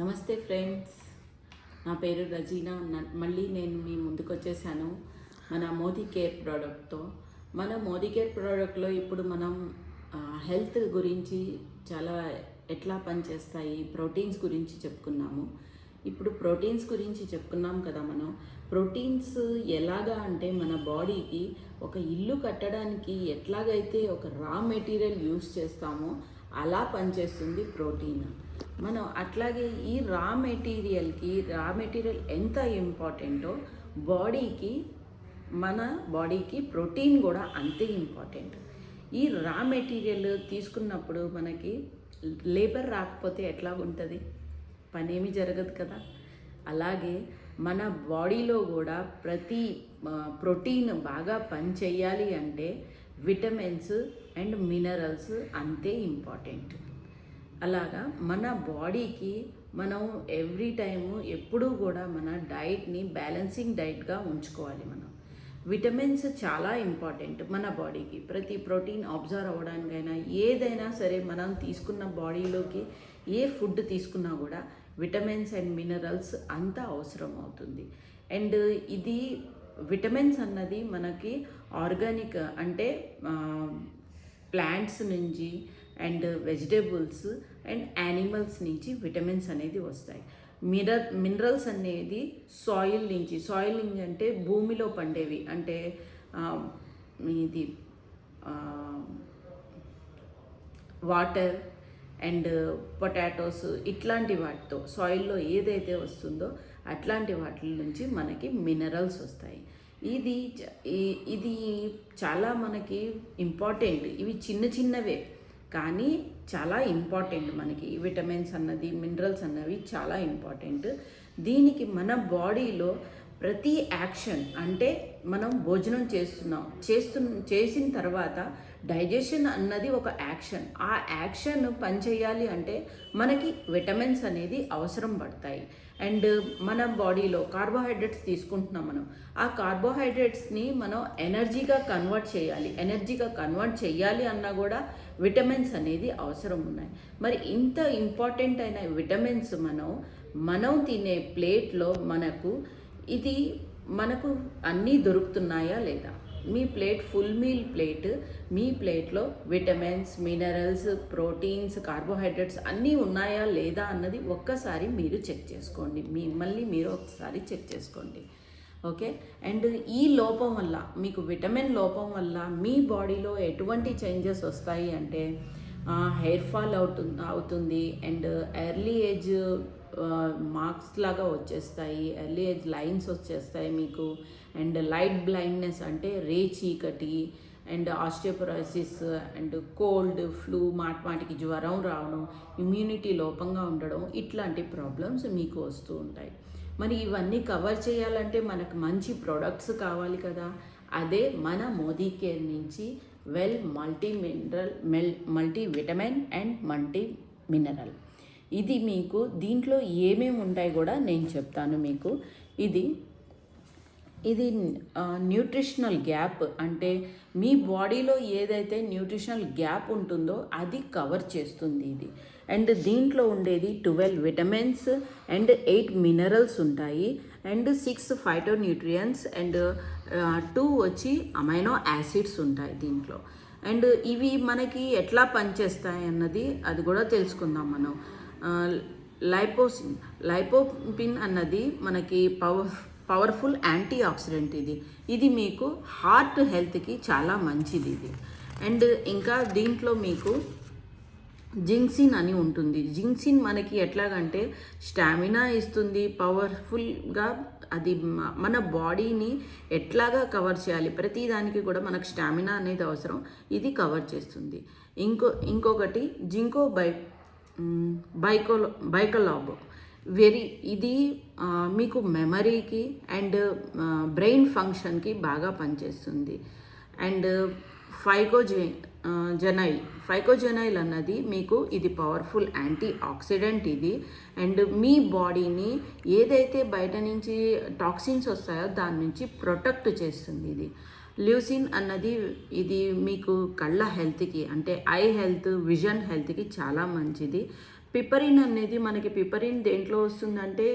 నమస్తే ఫ్రెండ్స్, నా పేరు రజీనా. మళ్ళీ నేను మీ ముందుకు వచ్చేసాను మన మోదీ కేర్ ప్రోడక్ట్తో. మన మోదీ కేర్ ప్రోడక్ట్లో ఇప్పుడు మనం హెల్త్ గురించి చాలా ఎట్లా పనిచేస్తాయి, ప్రోటీన్స్ గురించి చెప్పుకున్నాము. ఇప్పుడు ప్రోటీన్స్ గురించి చెప్పుకున్నాం కదా. మనం ప్రోటీన్స్ ఎలాగా అంటే మన బాడీకి ఒక ఇల్లు కట్టడానికి ఎట్లాగైతే ఒక రా మెటీరియల్ యూస్ చేస్తామో అలా పనిచేస్తుంది ప్రోటీన్. మనం అట్లాగే ఈ రా మెటీరియల్ ఎంత ఇంపార్టెంటో మన బాడీకి ప్రోటీన్ కూడా అంతే ఇంపార్టెంట్. ఈ రా మెటీరియల్ తీసుకున్నప్పుడు మనకి లేబర్ రాకపోతే ఎట్లాగుంటుంది, పనేమి జరగదు కదా. అలాగే మన బాడీలో కూడా ప్రతి ప్రోటీన్ బాగా పనిచేయాలి అంటే విటమిన్స్ అండ్ మినరల్స్ అంతే ఇంపార్టెంట్. అలాగా మన బాడీకి మనం ఎవ్రీ టైము ఎప్పుడూ కూడా మన డైట్ని బ్యాలెన్సింగ్ డైట్గా ఉంచుకోవాలి. మనం విటమిన్స్ చాలా ఇంపార్టెంట్ మన బాడీకి. ప్రతి ప్రోటీన్ అబ్జర్వ్ అవ్వడానికైనా ఏదైనా సరే మనం తీసుకున్న బాడీలోకి ఏ ఫుడ్ తీసుకున్నా కూడా విటమిన్స్ అండ్ మినరల్స్ అంత అవసరం అవుతుంది. అండ్ ఇది విటమిన్స్ అన్నది మనకి ఆర్గానిక్ అంటే ప్లాంట్స్ నుంచి అండ్ వెజిటేబుల్స్ అండ్ యానిమల్స్ నుంచి విటమిన్స్ అనేది వస్తాయి. మినరల్స్ అనేది సాయిల్ నుంచి అంటే భూమిలో పండేవి, అంటే ఇది వాటర్ అండ్ పొటాటోస్ ఇట్లాంటి వాటితో సాయిల్లో ఏదైతే వస్తుందో అట్లాంటి వాటి నుంచి మనకి మినరల్స్ వస్తాయి. ఇది చాలా మనకి ఇంపార్టెంట్. ఇవి చిన్నవే కానీ చాలా ఇంపార్టెంట్. మనకి విటమిన్స్ అన్నది, మినరల్స్ అన్నవి చాలా ఇంపార్టెంట్. దీనికి మన బాడీలో ప్రతి యాక్షన్, అంటే మనం భోజనం చేసిన తర్వాత డైజెషన్ అన్నది ఒక యాక్షన్. ఆ యాక్షన్ పనిచేయాలి అంటే మనకి విటమిన్స్ అనేది అవసరం పడతాయి. అండ్ మన బాడీలో కార్బోహైడ్రేట్స్ తీసుకుంటున్నాం. మనం ఆ కార్బోహైడ్రేట్స్ని మనం ఎనర్జీగా కన్వర్ట్ చేయాలి అన్నా కూడా విటమిన్స్ అనేది అవసరం ఉన్నాయి. మరి ఇంత ఇంపార్టెంట్ అయిన విటమిన్స్ మనం తినే ప్లేట్లో మనకు అన్నీ దొరుకుతున్నాయా లేదా? మీ ప్లేట్ ఫుల్ మీల్ ప్లేట్, మీ ప్లేట్లో విటమిన్స్, మినరల్స్, ప్రోటీన్స్, కార్బోహైడ్రేట్స్ అన్నీ ఉన్నాయా లేదా అన్నది ఒక్కసారి మీరు చెక్ చేసుకోండి. మిమ్మల్ని మీరు ఒకసారి చెక్ చేసుకోండి, ఓకే? అండ్ ఈ లోపం వల్ల, మీకు విటమిన్ లోపం వల్ల మీ బాడీలో ఎటువంటి చేంజెస్ వస్తాయి అంటే హెయిర్ ఫాల్ అవుతుంది అండ్ ఎర్లీ ఏజ్ మార్క్స్ లాగా వచ్చేస్తాయి, ఎర్లీ ఏజ్ లైన్స్ వచ్చేస్తాయి మీకు. అండ్ లైట్ బ్లైండ్నెస్ అంటే చీకటి and osteoporosis and cold, flu, మాటికి జ్వరం రావడం, ఇమ్యూనిటీ లోపంగా ఉండడం, ఇట్లాంటి ప్రాబ్లమ్స్ మీకు వస్తూ ఉంటాయి. మరి ఇవన్నీ కవర్ చేయాలంటే మనకు మంచి ప్రొడక్ట్స్ కావాలి కదా. అదే మన మోదీ కేర్ నుంచి multi vitamin and multi mineral. ఇది మీకు దీంట్లో ఏమేమి ఉంటాయి కూడా నేను చెప్తాను మీకు. ఇది న్యూట్రిషనల్ గ్యాప్, అంటే మీ బాడీలో ఏదైతే న్యూట్రిషనల్ గ్యాప్ ఉంటుందో అది కవర్ చేస్తుంది ఇది. అండ్ దీంట్లో ఉండేది 12 విటమిన్స్ అండ్ 8 మినరల్స్ ఉంటాయి అండ్ 6 ఫైటోన్యూట్రియంట్స్ అండ్ 2 వచ్చి అమైనో యాసిడ్స్ ఉంటాయి దీంట్లో. అండ్ ఇవి మనకి ఎట్లా పనిచేస్తాయి అన్నది అది కూడా తెలుసుకుందాం మనం. లైపోపిన్ అన్నది మనకి పవర్ఫుల్ యాంటీ ఆక్సిడెంట్. ఇది మీకు హార్ట్ హెల్త్కి చాలా మంచిది ఇది. అండ్ ఇంకా దీంట్లో మీకు జింక్సిన్ అని ఉంటుంది. జింక్సిన్ మనకి ఎట్లాగంటే స్టామినా ఇస్తుంది, పవర్ఫుల్గా. అది మన బాడీని ఎట్లాగా కవర్ చేయాలి, ప్రతి దానికి కూడా మనకు స్టామినా అనేది అవసరం, ఇది కవర్ చేస్తుంది. ఇంకొకటి జింకో బైకోలాబ్ ఇది మీకు మెమరీకి అండ్ బ్రెయిన్ ఫంక్షన్కి బాగా పనిచేస్తుంది. అండ్ ఫైకోజెనైల్ అన్నది మీకు ఇది పవర్ఫుల్ యాంటీ ఆక్సిడెంట్ ఇది. అండ్ మీ బాడీని ఏదైతే బయట నుంచి టాక్సిన్స్ వస్తాయో దాని నుంచి ప్రొటెక్ట్ చేస్తుంది ఇది. ల్యూసిన్ అన్నది ఇది మీకు కళ్ళ హెల్త్కి, అంటే ఐ హెల్త్, విజన్ హెల్త్కి చాలా మంచిది. పిపరిన్ అనేది మనకి పిపరిన్ దేంట్లో వస్తుందంటే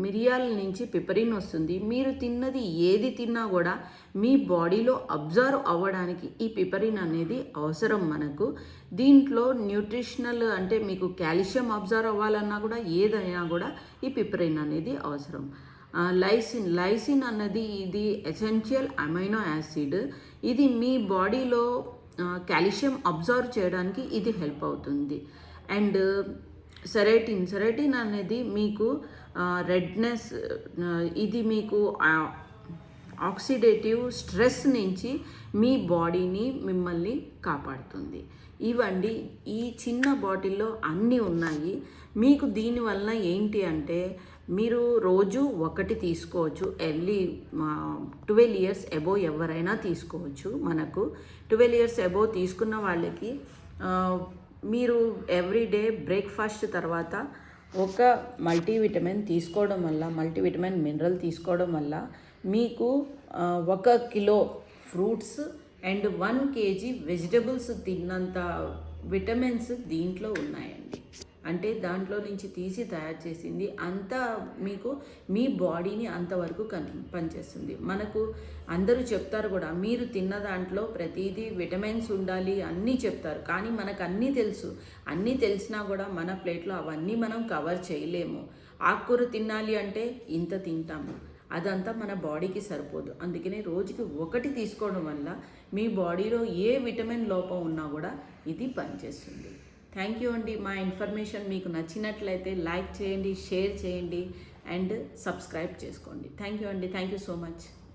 మిరియాల నుంచి పిపరిన్ వస్తుంది. మీరు తిన్నది ఏది తిన్నా కూడా మీ బాడీలో అబ్జర్వ్ అవ్వడానికి ఈ పిపరిన్ అనేది అవసరం మనకు. దీంట్లో న్యూట్రిషనల్ అంటే మీకు కాల్షియం అబ్జర్వ్ అవ్వాలన్నా కూడా ఏదైనా కూడా ఈ పిపరిన్ అనేది అవసరం. లైసిన్ అన్నది ఇది ఎసెన్షియల్ అమైనో యాసిడ్. ఇది మీ బాడీలో కాల్షియం అబ్జర్వ్ చేయడానికి ఇది హెల్ప్ అవుతుంది. అండ్ సెరైటిన్ అనేది మీకు రెడ్నెస్, ఇది మీకు ఆక్సిడేటివ్ స్ట్రెస్ నుంచి మీ బాడీని మిమ్మల్ని కాపాడుతుంది. ఇవండి ఈ చిన్న బాటిల్లో అన్నీ ఉన్నాయి. మీకు దీనివల్ల ఏంటి అంటే మీరు రోజు ఒకటి తీసుకోవచ్చు. 12 ఇయర్స్ అబోవ్ ఎవరైనా తీసుకోవచ్చు. మనకు 12 ఇయర్స్ అబోవ్ తీసుకున్న వాళ్ళకి మీరు ఎవ్రీడే బ్రేక్ఫాస్ట్ తర్వాత ఒక మల్టీవిటమిన్ తీసుకోవడం వల్ల, మల్టీవిటమిన్ మినరల్ తీసుకోవడం వల్ల మీకు 1 kilo fruits and 1 KG vegetables తిన్నంత విటమిన్స్ దీంట్లో ఉన్నాయండి. అంటే దాంట్లో నుంచి తీసి తయారు చేసింది అంతా మీకు మీ బాడీని అంతవరకు పనిచేస్తుంది. మనకు అందరూ చెప్తారు కూడా మీరు తిన్న దాంట్లో ప్రతిదీ విటమిన్స్ ఉండాలి అన్నీ చెప్తారు. కానీ మనకు అన్నీ తెలుసు. అన్నీ తెలిసినా కూడా మన ప్లేట్లో అవన్నీ మనం కవర్ చేయలేము. ఆకుకూర తినాలి అంటే ఇంత తింటాము, అదంతా మన బాడీకి సరిపోదు. అందుకనే రోజుకి ఒకటి తీసుకోవడం వల్ల మీ బాడీలో ఏ విటమిన్ లోపం ఉన్నా కూడా ఇది పనిచేస్తుంది. థ్యాంక్ యూ అండి. మా ఇన్ఫర్మేషన్ మీకు నచ్చినట్లయితే లైక్ చేయండి, షేర్ చేయండి అండ్ సబ్స్క్రైబ్ చేసుకోండి. థ్యాంక్ యూ అండి. Thank you so much.